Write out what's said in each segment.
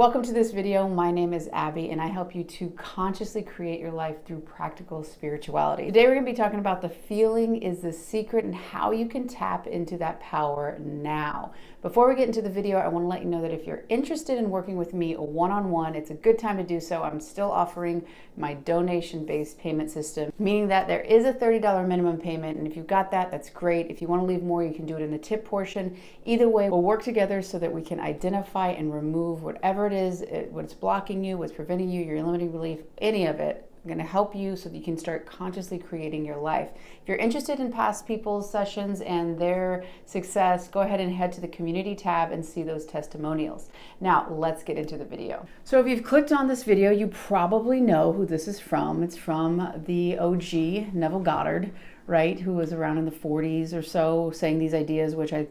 Welcome to this video. My name is Abby and I help you to consciously create your life through practical spirituality. Today we're going to be talking about the feeling is the secret and how you can tap into that power now. Before we get into the video, I want to let you know that if you're interested in working with me one-on-one, it's a good time to do so. I'm still offering my donation-based payment system, meaning that there is a $30 minimum payment, and if you've got that, that's great. If you want to leave more, you can do it in the tip portion. Either way, we'll work together so that we can identify and remove whatever it is, what's blocking you, what's preventing you, your limiting belief, any of it. I'm going to help you so that you can start consciously creating your life. If you're interested in past people's sessions and their success, go ahead and head to the community tab and see those testimonials. Now, let's get into the video. So if you've clicked on this video, you probably know who this is from. It's from the OG, Neville Goddard, right? Who was around in the 40s or so, saying these ideas, which I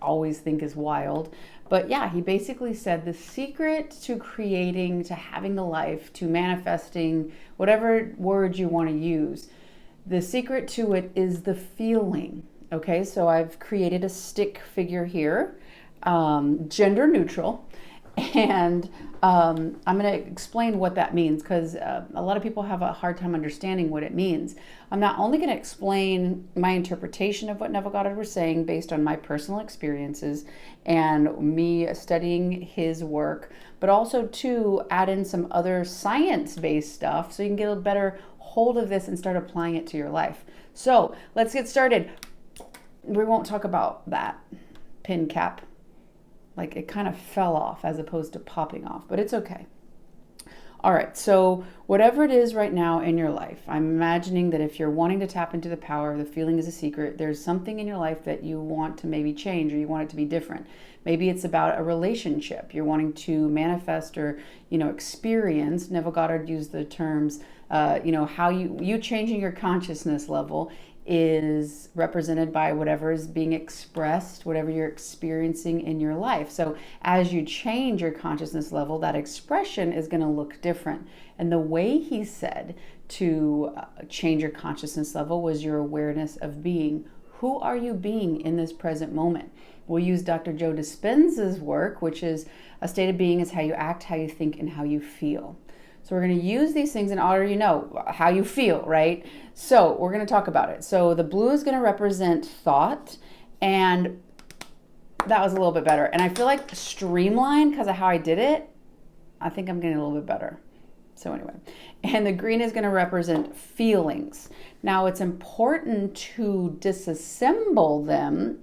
always think is wild. But yeah, he basically said the secret to creating, to having the life, to manifesting, whatever word you want to use, the secret to it is the feeling. Okay, so I've created a stick figure here, gender neutral. And I'm going to explain what that means because a lot of people have a hard time understanding what it means. I'm not only going to explain my interpretation of what Neville Goddard was saying based on my personal experiences and me studying his work, but also to add in some other science-based stuff so you can get a better hold of this and start applying it to your life. So let's get started. We won't talk about that pin cap. Like it kind of fell off as opposed to popping off, but it's okay. All right, so whatever it is right now in your life, I'm imagining that if you're wanting to tap into the power, the feeling is a secret, there's something in your life that you want to maybe change or you want it to be different. Maybe it's about a relationship you're wanting to manifest or, experience. Neville Goddard used the terms, how you changing your consciousness level is represented by whatever is being expressed, whatever you're experiencing in your life. So as you change your consciousness level, that expression is going to look different. And the way he said to change your consciousness level was your awareness of being. Who are you being in this present moment? We'll use Dr. Joe Dispenza's work, which is a state of being is how you act, how you think, and how you feel. So we're going to use these things in order, how you feel, right? So we're going to talk about it. So the blue is going to represent thought, and that was a little bit better. And I feel like streamlined because of how I did it, I think I'm getting a little bit better. So anyway, and the green is going to represent feelings. Now it's important to disassemble them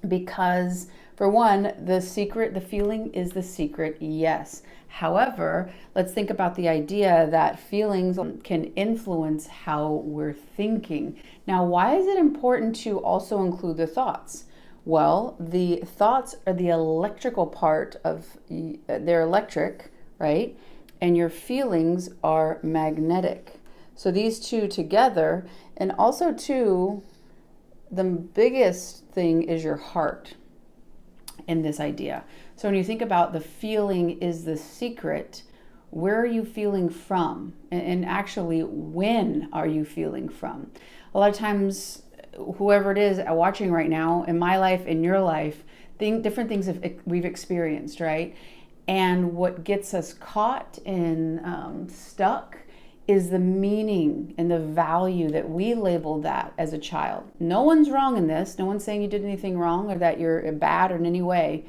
because for one, the feeling is the secret, yes. However, let's think about the idea that feelings can influence how we're thinking. Now, why is it important to also include the thoughts? Well, the thoughts are the electrical part of, they're electric, right? And your feelings are magnetic. So these two together, and also too, the biggest thing is your heart in this idea. So when you think about the feeling is the secret, where are you feeling from? And actually, when are you feeling from? A lot of times, whoever it is watching right now, in my life, in your life, different things we've experienced, right? And what gets us caught and stuck is the meaning and the value that we labeled that as a child. No one's wrong in this. No one's saying you did anything wrong or that you're bad or in any way.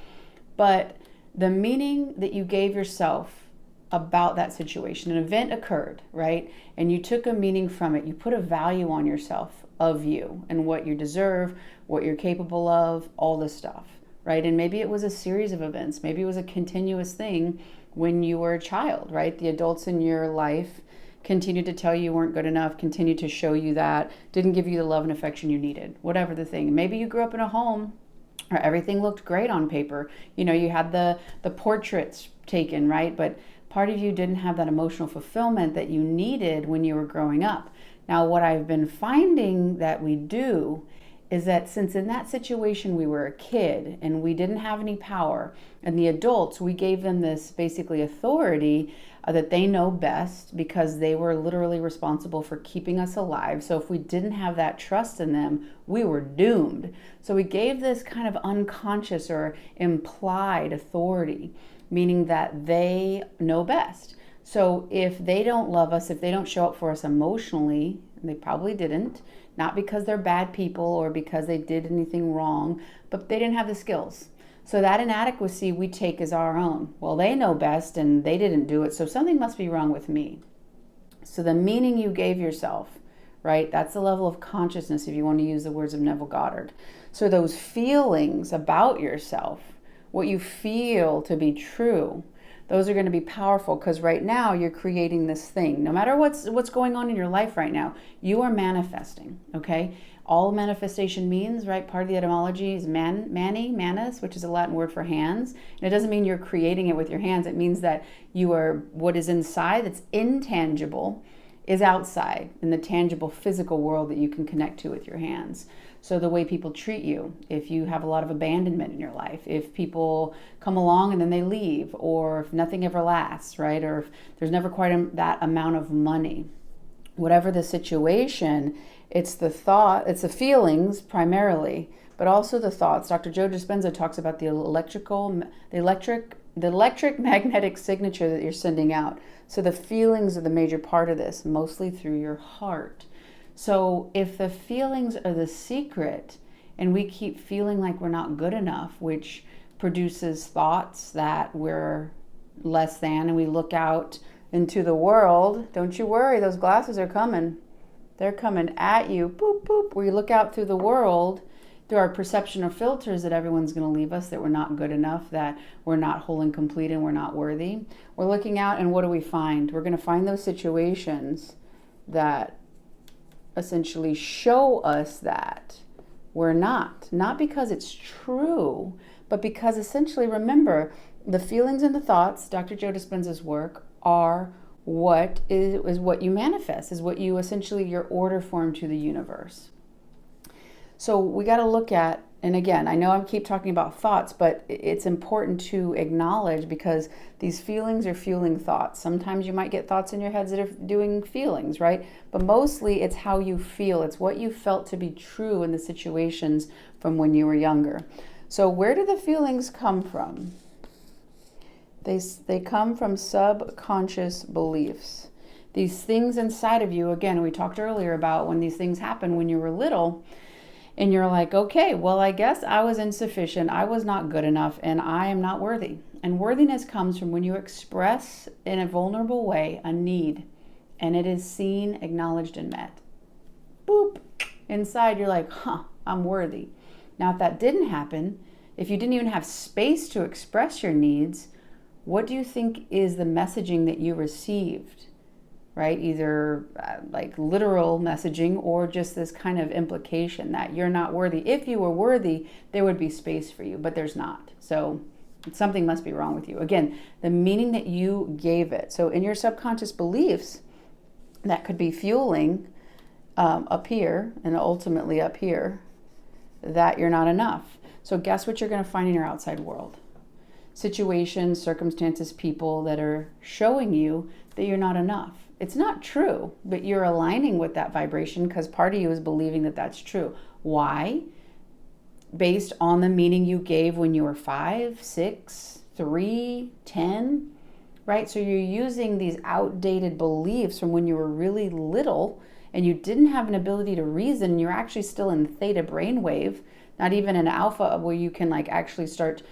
But the meaning that you gave yourself about that situation, an event occurred, right? And you took a meaning from it. You put a value on yourself of you and what you deserve, what you're capable of, all this stuff, right? And maybe it was a series of events. Maybe it was a continuous thing when you were a child, right? The adults in your life continued to tell you weren't good enough, continued to show you that, didn't give you the love and affection you needed, whatever the thing. Maybe you grew up in a home where everything looked great on paper. You had the portraits taken, right? But part of you didn't have that emotional fulfillment that you needed when you were growing up. Now, what I've been finding that we do is that since in that situation we were a kid and we didn't have any power, and the adults, we gave them this basically authority that they know best because they were literally responsible for keeping us alive. So if we didn't have that trust in them, we were doomed. So we gave this kind of unconscious or implied authority. meaning that they know best. So if they don't love us, if they don't show up for us emotionally, and they probably didn't, not because they're bad people or because they did anything wrong, but they didn't have the skills. So that inadequacy we take as our own. Well, they know best and they didn't do it, so something must be wrong with me. So the meaning you gave yourself, right? That's the level of consciousness, if you want to use the words of Neville Goddard. So those feelings about yourself, what you feel to be true, those are going to be powerful, because right now you're creating this thing. No matter what's going on in your life right now, you are manifesting, okay? All manifestation means, right, part of the etymology is manus, which is a Latin word for hands. And it doesn't mean you're creating it with your hands. It means that you are, what is inside that's intangible is outside in the tangible physical world that you can connect to with your hands. So the way people treat you, if you have a lot of abandonment in your life, if people come along and then they leave, or if nothing ever lasts, right? Or if there's never quite that amount of money, whatever the situation, it's the thought, it's the feelings primarily, but also the thoughts. Dr. Joe Dispenza talks about the electric magnetic signature that you're sending out. So the feelings are the major part of this, mostly through your heart. So if the feelings are the secret and we keep feeling like we're not good enough, which produces thoughts that we're less than, and we look out into the world, don't you worry, those glasses are coming. They're coming at you, boop, boop, where you look out through the world, through our perception or filters that everyone's going to leave us, that we're not good enough, that we're not whole and complete, and we're not worthy. We're looking out, and what do we find? We're going to find those situations that essentially show us that we're not because it's true, but because essentially, remember, the feelings and the thoughts, Dr. Joe Dispenza's work, are what is what you manifest, is what you essentially, your order form to the universe. So we got to look at, and again, I know I keep talking about thoughts, but it's important to acknowledge, because these feelings are fueling thoughts. Sometimes you might get thoughts in your heads that are doing feelings, right? But mostly it's how you feel. It's what you felt to be true in the situations from when you were younger. So where do the feelings come from? They come from subconscious beliefs. These things inside of you, again, we talked earlier about when these things happen when you were little, and you're like, okay, well, I guess I was insufficient, I was not good enough, and I am not worthy. And worthiness comes from when you express in a vulnerable way a need, and it is seen, acknowledged, and met. Boop. Inside, you're like, I'm worthy. Now, if that didn't happen, if you didn't even have space to express your needs, what do you think is the messaging that you received? Right? Either like literal messaging, or just this kind of implication that you're not worthy. If you were worthy, there would be space for you, but there's not. So something must be wrong with you. Again, the meaning that you gave it. So in your subconscious beliefs, that could be fueling up here and ultimately up here, that you're not enough. So guess what you're going to find in your outside world? Situations, circumstances, people that are showing you that you're not enough. It's not true, but you're aligning with that vibration because part of you is believing that that's true. Why? Based on the meaning you gave when you were 5, 6, 3, 10, right? So you're using these outdated beliefs from when you were really little and you didn't have an ability to reason. You're actually still in theta brainwave, not even in alpha, where you can like actually start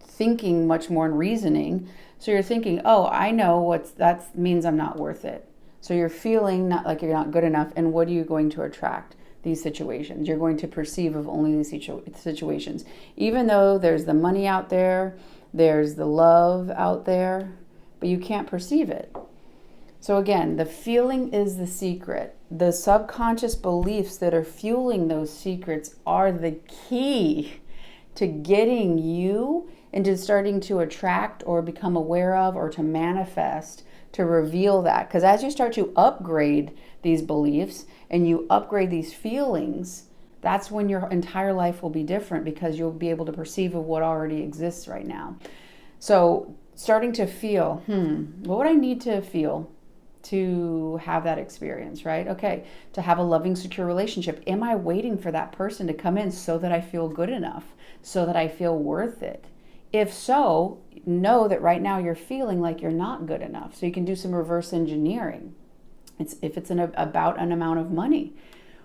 thinking much more and reasoning. So you're thinking, oh, I know that means I'm not worth it. So you're feeling not like you're not good enough. And what are you going to attract? These situations. You're going to perceive of only these situations. Even though there's the money out there, there's the love out there, but you can't perceive it. So again, the feeling is the secret. The subconscious beliefs that are fueling those secrets are the key to getting you into starting to attract or become aware of or to manifest, to reveal that. Because as you start to upgrade these beliefs and you upgrade these feelings, that's when your entire life will be different, because you'll be able to perceive of what already exists right now. So starting to feel, what would I need to feel to have that experience, right? Okay, to have a loving, secure relationship. Am I waiting for that person to come in so that I feel good enough, so that I feel worth it? If so, know that right now you're feeling like you're not good enough. So you can do some reverse engineering. If it's about an amount of money,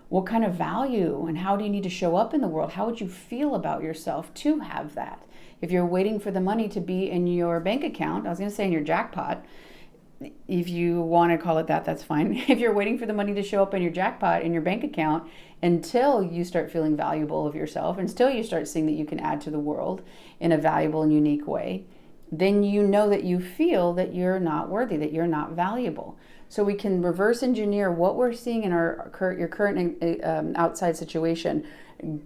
what kind of value and how do you need to show up in the world? How would you feel about yourself to have that? If you're waiting for the money to be in your bank account, I was going to say in your jackpot, if you want to call it that, that's fine. If you're waiting for the money to show up in your jackpot, in your bank account, until you start feeling valuable of yourself, until you start seeing that you can add to the world in a valuable and unique way, then you know that you feel that you're not worthy, that you're not valuable. So we can reverse engineer what we're seeing in your current outside situation,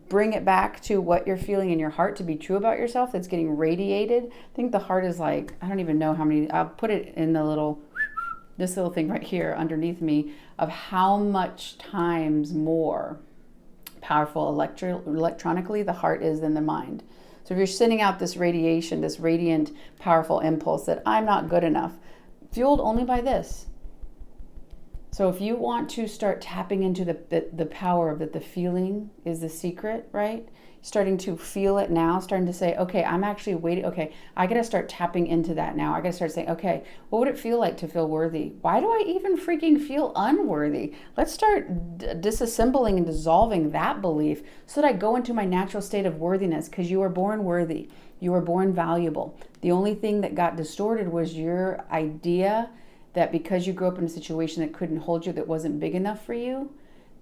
bring it back to what you're feeling in your heart to be true about yourself that's getting radiated. I think the heart is like, I don't even know how many, I'll put it in this little thing right here underneath me of how much times more powerful electronically the heart is than the mind. So if you're sending out this radiation, this radiant, powerful impulse that I'm not good enough, fueled only by this. So if you want to start tapping into the power of that, the feeling is the secret, right? Starting to feel it now, starting to say, okay, I'm actually waiting. Okay, I got to start tapping into that now. I got to start saying, okay, what would it feel like to feel worthy? Why do I even freaking feel unworthy? Let's start disassembling and dissolving that belief so that I go into my natural state of worthiness, because you were born worthy. You were born valuable. The only thing that got distorted was your idea that because you grew up in a situation that couldn't hold you, that wasn't big enough for you,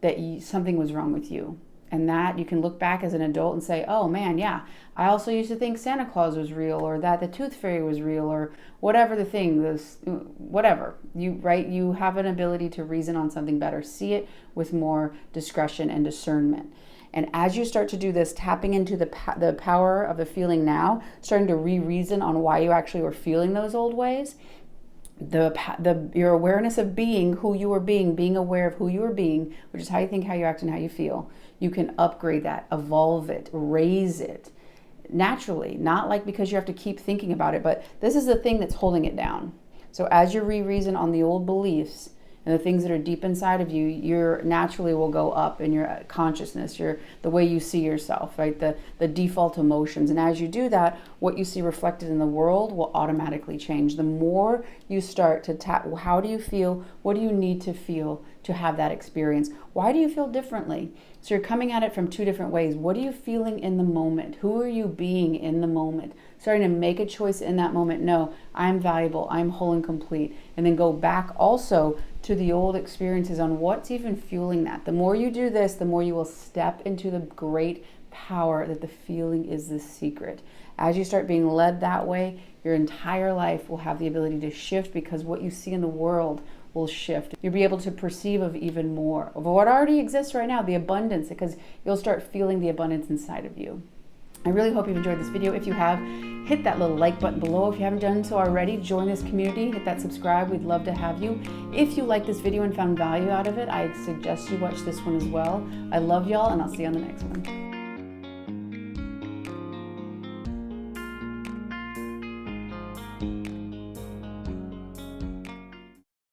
that something was wrong with you. And that you can look back as an adult and say, oh man, yeah, I also used to think Santa Claus was real, or that the tooth fairy was real, or whatever the thing, whatever. You have an ability to reason on something better, see it with more discretion and discernment. And as you start to do this, tapping into the power of the feeling now, starting to re-reason on why you actually were feeling those old ways, your awareness of being who you were being aware of who you were being, which is how you think, how you act, and how you feel. You can upgrade that, evolve it, raise it naturally, not like because you have to keep thinking about it, but this is the thing that's holding it down. So as you re-reason on the old beliefs and the things that are deep inside of you, your naturally will go up in your consciousnness, the way you see yourself, right? The default emotions. And as you do that, what you see reflected in the world will automatically change. The more you start to tap, how do you feel? What do you need to feel to have that experience? Why do you feel differently? So you're coming at it from two different ways. What are you feeling in the moment? Who are you being in the moment? Starting to make a choice in that moment. No, I'm valuable. I'm whole and complete. And then go back also to the old experiences on what's even fueling that. The more you do this, the more you will step into the great power that the feeling is the secret. As you start being led that way, your entire life will have the ability to shift, because what you see in the world will shift. You'll be able to perceive of even more of what already exists right now, the abundance, because you'll start feeling the abundance inside of you. I really hope you've enjoyed this video. If you have, hit that little like button below. If you haven't done so already, join this community, hit that subscribe. We'd love to have you. If you like this video and found value out of it, I suggest you watch this one as well. I love y'all, and I'll see you on the next one.